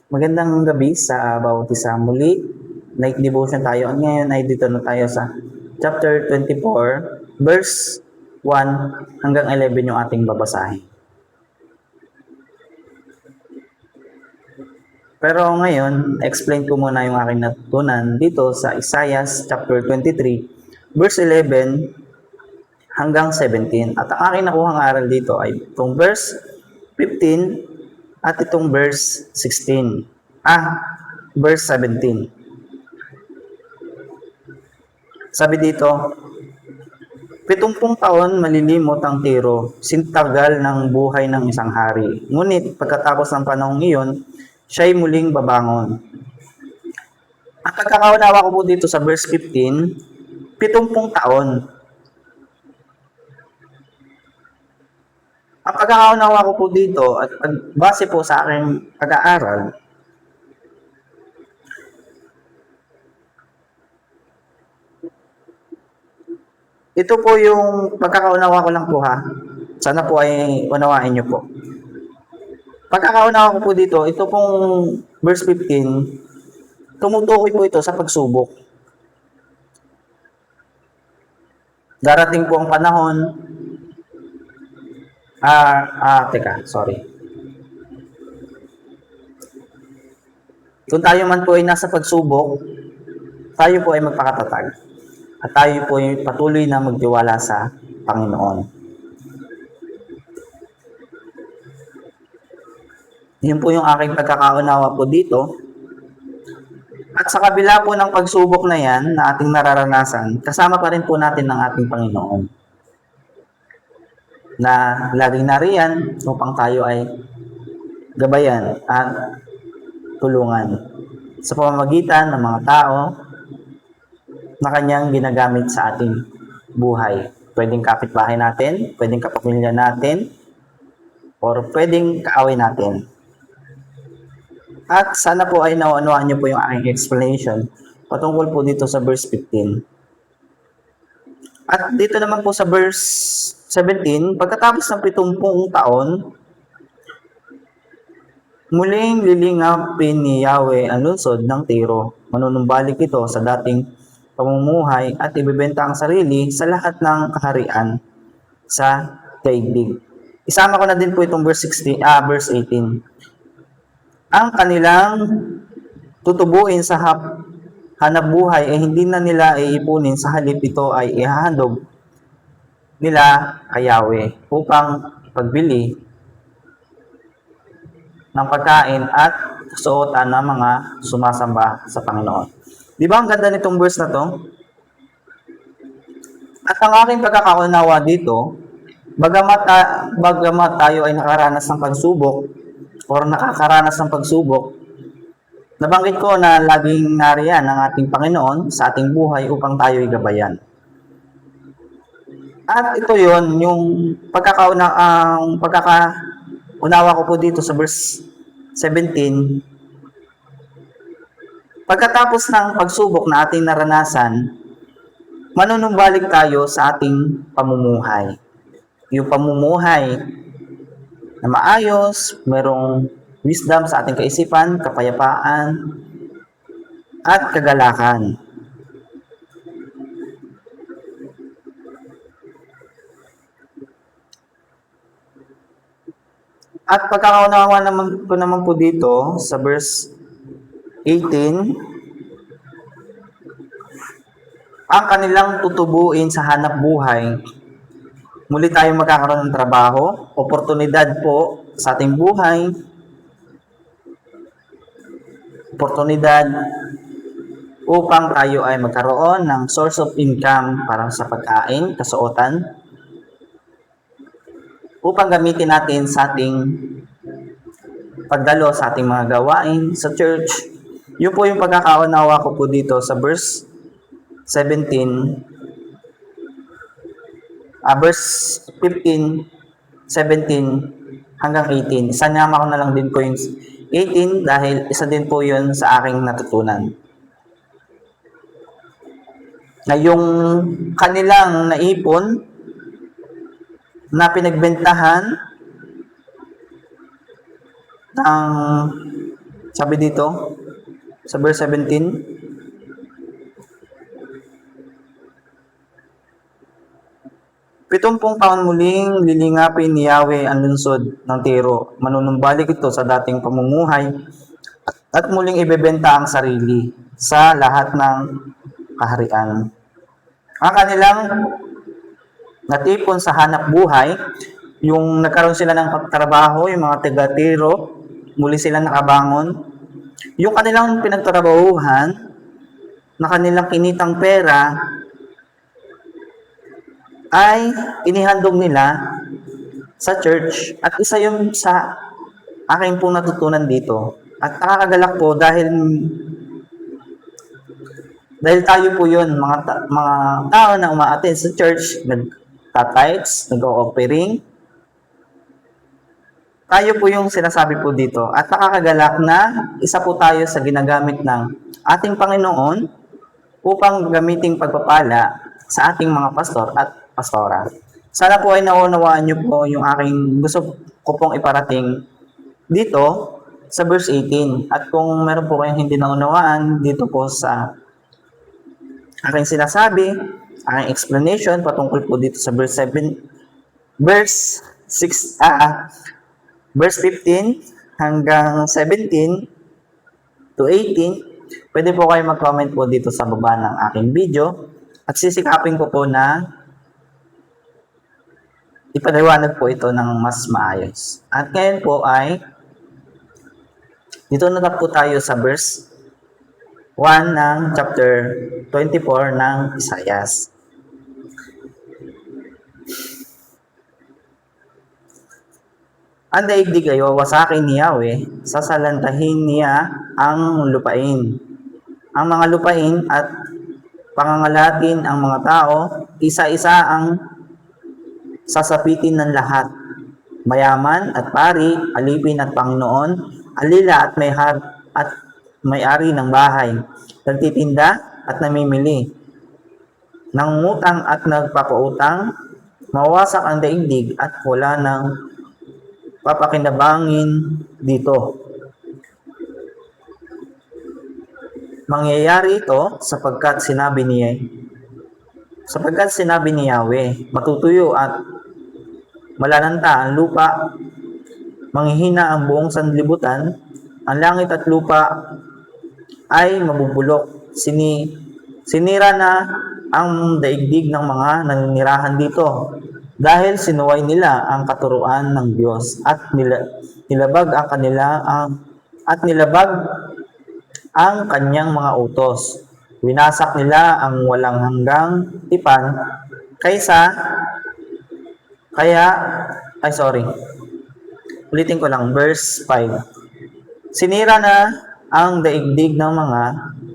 Magandang gabi sa bawat isa. Muli, night devotion tayo. At ngayon ay dito na tayo sa chapter 24, verse 1 hanggang 11 yung ating babasahin. Pero ngayon, explain ko muna yung aking natutunan dito sa Isaiah chapter 23, verse 11 hanggang 17. At ang aking nakuhang aral dito ay itong verse 15 at itong verse 16. Verse 17. Sabi dito, 70 taon malilimot ang Tiro, sintagal ng buhay ng isang hari. Ngunit pagkatapos ng panahong iyon, siya'y muling babangon. Ang pagkakaunawa ko po dito sa verse 15, 70 taon. Ang pagkakaunawa ko po dito at base po sa aking pag-aaral, ito po yung pagkakaunawa ko lang po ha. Sana po ay unawain nyo po. Pagkakaunawa ko po dito, ito pong verse 15, tumutukoy po ito sa pagsubok. Darating po ang panahon, sorry. Kung tayo man po ay nasa pagsubok, tayo po ay magpakatatag. At tayo po ay patuloy na magtiwala sa Panginoon. Yun po yung aking pagkakaunawa po dito. At sa kabila po ng pagsubok na yan na ating nararanasan, kasama pa rin po natin ng ating Panginoon na laging nariyan upang tayo ay gabayan at tulungan sa pamamagitan ng mga tao na kanyang ginagamit sa ating buhay. Pwedeng kapitbahay natin, pwedeng kapamilya natin, or pwedeng kaaway natin. At sana po ay nauunawaan niyo po yung aking explanation patungkol po dito sa verse 15. At dito naman po sa verse 17, pagkatapos ng 70 taon, muling lilingapin ni Yahweh ang lungsod ng Tiro. Manunumbalik ito sa dating pamumuhay at ibebenta ang sarili sa lahat ng kaharian sa daigdig. Isama ko na din po itong verse 18. Ang kanilang tutubuin sa hanap buhay ay hindi na nila iipunin, sa halip ito ay ihahandog nila kay Yahweh upang pagbili ng pagkain at suotan ng mga sumasamba sa Panginoon. Di ba ang ganda nitong verse na to? At ang aking pagkakaunawa dito, bagamat tayo ay nakaranas ng pagsubok o nakakaranas ng pagsubok, nabanggit ko na laging nariyan ang ating Panginoon sa ating buhay upang tayo ay gabayan. At ito yon yung pagkakaunawa ko po dito sa verse 17. Pagkatapos ng pagsubok na ating naranasan, manunumbalik tayo sa ating pamumuhay. Yung pamumuhay na maayos, merong wisdom sa ating kaisipan, kapayapaan, at kagalakan. At pagkakaunawa naman po dito sa verse 18, ang kanilang tutubuin sa hanap buhay. Muli tayong magkakaroon ng trabaho, oportunidad po sa ating buhay, oportunidad upang tayo ay magkaroon ng source of income para sa pagkain, kasuotan, upang gamitin natin sa ating pagdalo sa ating mga gawain sa church. Yun po yung pagkakaunawa ko po dito sa verse 17, verse 15, 17 hanggang 18. Isanama ko na lang din po yung 18 dahil isa din po yun sa aking natutunan. Na yung kanilang naipon na pinagbentahan ng Sabi dito, sa verse 17, "Pitumpung taon muling lilingapin ni Yahweh ang lungsod ng Tiro. Manunumbalik ito sa dating pamumuhay at muling ibebenta ang sarili sa lahat ng kaharian. Ang kanilang natipon sa hanap buhay, yung nagkaroon sila ng trabaho, yung mga taga-Tiro, muli sila nakabangon. Yung kanilang pinagtrabahuhan, na kanilang kinitang pera, ay inihandog nila sa church at isa yung sa aking pong natutunan dito. At nakakagalak po dahil tayo po yun, mga tao na umaattend sa church, nagtatites, nag-o-offering. Tayo po yung sinasabi po dito. At nakakagalak na isa po tayo sa ginagamit ng ating Panginoon upang gamiting pagpapala sa ating mga pastor at pastora. Sana po ay naunawaan niyo po yung aking gusto ko pong iparating dito sa verse 18. At kung meron po kayong hindi naunawaan dito po sa aking sinasabi, aking explanation patungkol po dito sa verse 15 hanggang 17 to 18, pwede po kayo mag-comment po dito sa baba ng aking video at sisikapin ko po na ipaliwanag po ito ng mas maayos. At ngayon po ay dito na po tayo sa verse 1 ng chapter 24 ng Isaias. Ang daigdig ay wawasakin ni Yahweh, sasalantahin niya ang lupain. Ang mga lupain at pangangalatin ang mga tao, isa-isa ang sasapitin ng lahat. Mayaman at pari, alipin at Panginoon, alila at may-ari ng bahay, nagtitinda at namimili, nangungutang at nagpapautang, mawasak ang daigdig at wala ng papakinabangin dito. Mangyayari ito sapagkat sinabi ni Yahweh, matutuyo at malalanta ang lupa, manghihina ang buong sanlibutan, ang langit at lupa ay mabubulok. Sinira na ang daigdig ng mga naninirahan dito dahil sinuway nila ang katuruan ng Diyos at nilabag ang kanyang mga utos. Winasak nila ang walang hanggang tipan ulitin ko lang, verse 5. Sinira na ang daigdig ng mga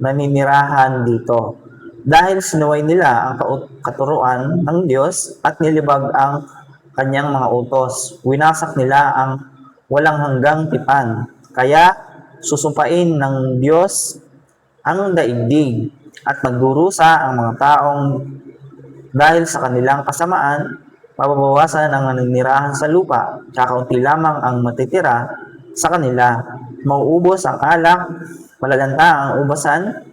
naninirahan dito dahil sinuway nila ang katuruan ng Diyos at nilibag ang kanyang mga utos. Winasak nila ang walang hanggang tipan. Kaya susumpain ng Diyos ang daigdig at magdurusa ang mga taong dahil sa kanilang kasamaan, mababawasan ang naninirahan sa lupa, kakaunti lamang ang matitira sa kanila. Mauubos ang alak, malalanta ang ubasan,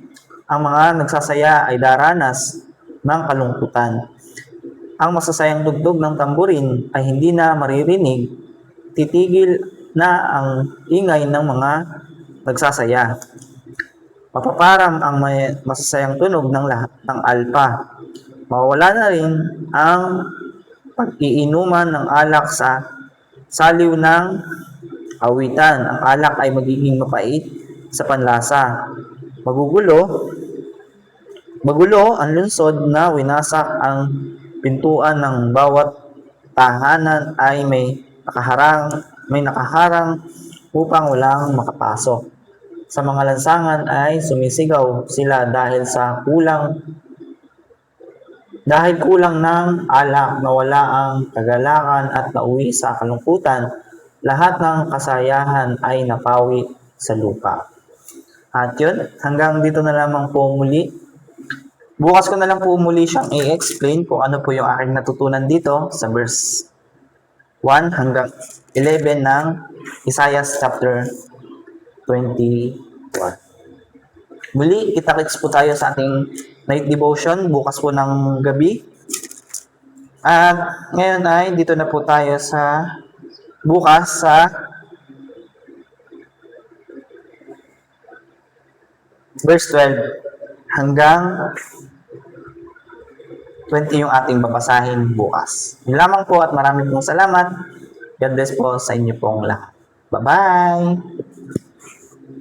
ang mga nagsasaya ay daranas ng kalungkutan. Ang masasayang tugtog ng tamburin ay hindi na maririnig, titigil na ang ingay ng mga nagsasaya. Mapaparam ang masasayang tunog ng lahat ng alpa. Mawawala na rin ang pag-iinuman ng alak sa saliw ng awitan. Ang alak ay magiging mapait sa panlasa. Magulo ang lungsod na winasak ang pintuan ng bawat tahanan ay may nakaharang upang walang makapasok. Sa mga lansangan ay sumisigaw sila dahil kulang ng alak, nawala ang kagalakan at nauwi sa kalungkutan. Lahat ng kasayahan ay napawi sa lupa. At yun, hanggang dito na lamang po muli. Bukas ko na lang po muli siyang i-explain kung ano po yung aking natutunan dito sa verse 1 hanggang 11 ng Isaiah chapter 21. Muli, kita-kits po tayo sa ating night devotion bukas po ng gabi. At ngayon ay dito na po tayo sa bukas sa verse 12 hanggang 20 yung ating babasahin bukas. Yun lamang po at maraming pong salamat. God bless po sa inyo pong lahat. Bye-bye!